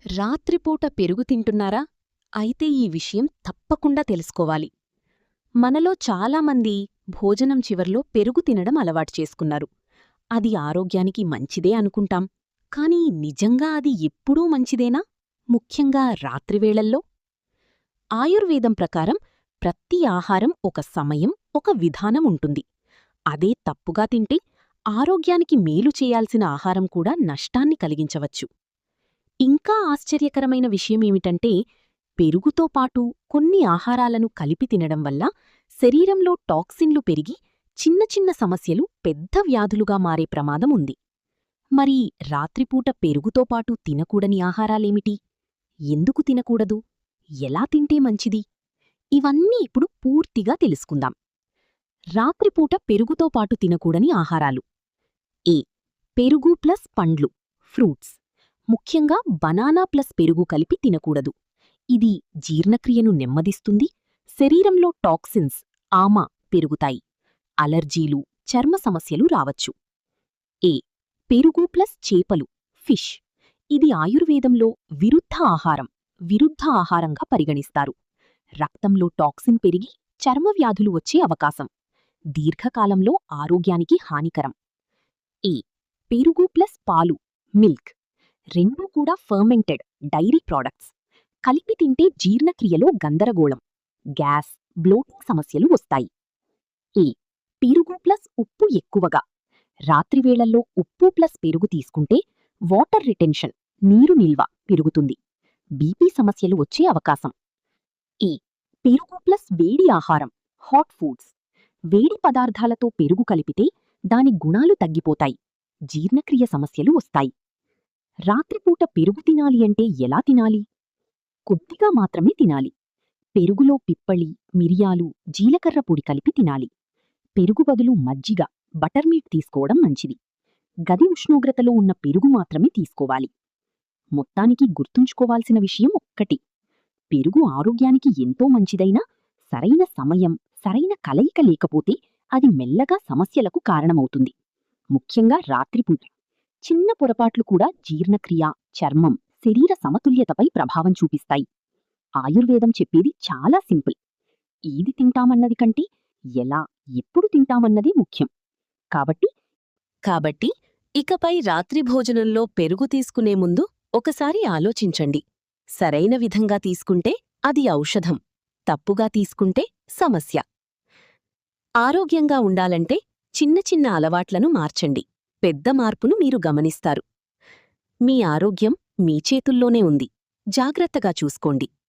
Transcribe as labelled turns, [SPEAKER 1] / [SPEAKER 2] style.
[SPEAKER 1] రాత్రిపూట పెరుగు తింటున్నారా? అయితే ఈ విషయం తప్పకుండా తెలుసుకోవాలి. మనలో చాలామంది భోజనం చివర్లో పెరుగు తినడం అలవాటు చేసుకున్నారు. అది ఆరోగ్యానికి మంచిదే అనుకుంటాం. కానీ నిజంగా అది ఎప్పుడూ మంచిదేనా? ముఖ్యంగా రాత్రివేళల్లో? ఆయుర్వేదం ప్రకారం ప్రతి ఆహారం ఒక సమయం, ఒక విధానం ఉంటుంది. అదే తప్పుగా తింటే ఆరోగ్యానికి మేలు చేయాల్సిన ఆహారం కూడా నష్టాన్ని కలిగించవచ్చు. ఇంకా ఆశ్చర్యకరమైన విషయమేమిటంటే, పెరుగుతో పాటు కొన్ని ఆహారాలను కలిపి తినడం వల్ల శరీరంలో టాక్సిన్లు పెరిగి చిన్న చిన్న సమస్యలు పెద్ద వ్యాధులుగా మారే ప్రమాదం ఉంది. మరి రాత్రిపూట పెరుగుతో పాటు తినకూడని ఆహారాలేమిటి? ఎందుకు తినకూడదు? ఎలా తింటే మంచిది? ఇవన్నీ ఇప్పుడు పూర్తిగా తెలుసుకుందాం. రాత్రిపూట పెరుగుతో పాటు తినకూడని ఆహారాలు: ఏ. పెరుగు ప్లస్ పండ్లు, ఫ్రూట్స్. ముఖ్యంగా బనానా ప్లస్ పెరుగు కలిపి తినకూడదు. ఇది జీర్ణక్రియను నెమ్మదిస్తుంది, శరీరంలో టాక్సిన్స్ ఆమా పెరుగుతాయి, అలర్జీలు, చర్మ సమస్యలు రావచ్చు. ఏ. పెరుగు ప్లస్ చేపలు, ఫిష్. ఇది ఆయుర్వేదంలో విరుద్ధ ఆహారంగా పరిగణిస్తారు. రక్తంలో టాక్సిన్ పెరిగి చర్మవ్యాధులు వచ్చే అవకాశం. దీర్ఘకాలంలో ఆరోగ్యానికి హానికరం. ఏ. పెరుగు ప్లస్ పాలు, మిల్క్. రెండూ కూడా ఫర్మెంటెడ్ డైరీ ప్రాడక్ట్స్. కలిపి తింటే జీర్ణక్రియలో గందరగోళం, గ్యాస్, బ్లోటింగ్ సమస్యలు వస్తాయి. ఏ. పెరుగు ప్లస్ ఉప్పు ఎక్కువగా. రాత్రివేళల్లో ఉప్పు ప్లస్ పెరుగు తీసుకుంటే వాటర్ రిటెన్షన్, నీరు నిల్వ పెరుగుతుంది, బీపీ సమస్యలు వచ్చే అవకాశం. ఏ. పెరుగు ప్లస్ వేడి ఆహారం, హాట్ ఫుడ్స్. వేడి పదార్థాలతో పెరుగు కలిపితే దాని గుణాలు తగ్గిపోతాయి, జీర్ణక్రియ సమస్యలు వస్తాయి. రాత్రిపూట పెరుగు తినాలి అంటే ఎలా తినాలి? కొద్దిగా మాత్రమే తినాలి. పెరుగులో పిప్పళి, మిరియాలు, జీలకర్ర పొడి కలిపి తినాలి. పెరుగు బదులు మజ్జిగ, బటర్మీట్ తీసుకోవడం మంచిది. గది ఉష్ణోగ్రతలో ఉన్న పెరుగు మాత్రమే తీసుకోవాలి. మొత్తానికి గుర్తుంచుకోవాల్సిన విషయం ఒక్కటి: పెరుగు ఆరోగ్యానికి ఎంతో మంచిదైనా సరైన సమయం, సరైన కలయిక లేకపోతే అది మెల్లగా సమస్యలకు కారణమవుతుంది. ముఖ్యంగా రాత్రిపూట చిన్న పొరపాట్లు కూడా జీర్ణక్రియ, చర్మం, శరీర సమతుల్యతపై ప్రభావం చూపిస్తాయి. ఆయుర్వేదం చెప్పేది చాలా సింపుల్: ఏది తింటామన్నది కంటే ఎలా, ఎప్పుడు తింటామన్నదే ముఖ్యం. కాబట్టి ఇకపై రాత్రి భోజనంలో పెరుగు తీసుకునే ముందు ఒకసారి ఆలోచించండి. సరైన విధంగా తీసుకుంటే అది ఔషధం, తప్పుగా తీసుకుంటే సమస్య. ఆరోగ్యంగా ఉండాలంటే చిన్న చిన్న అలవాట్లను మార్చండి. పెద్ద మార్పును మీరు గమనిస్తారు. మీ ఆరోగ్యం మీ చేతుల్లోనే ఉంది. జాగ్రత్తగా చూసుకోండి.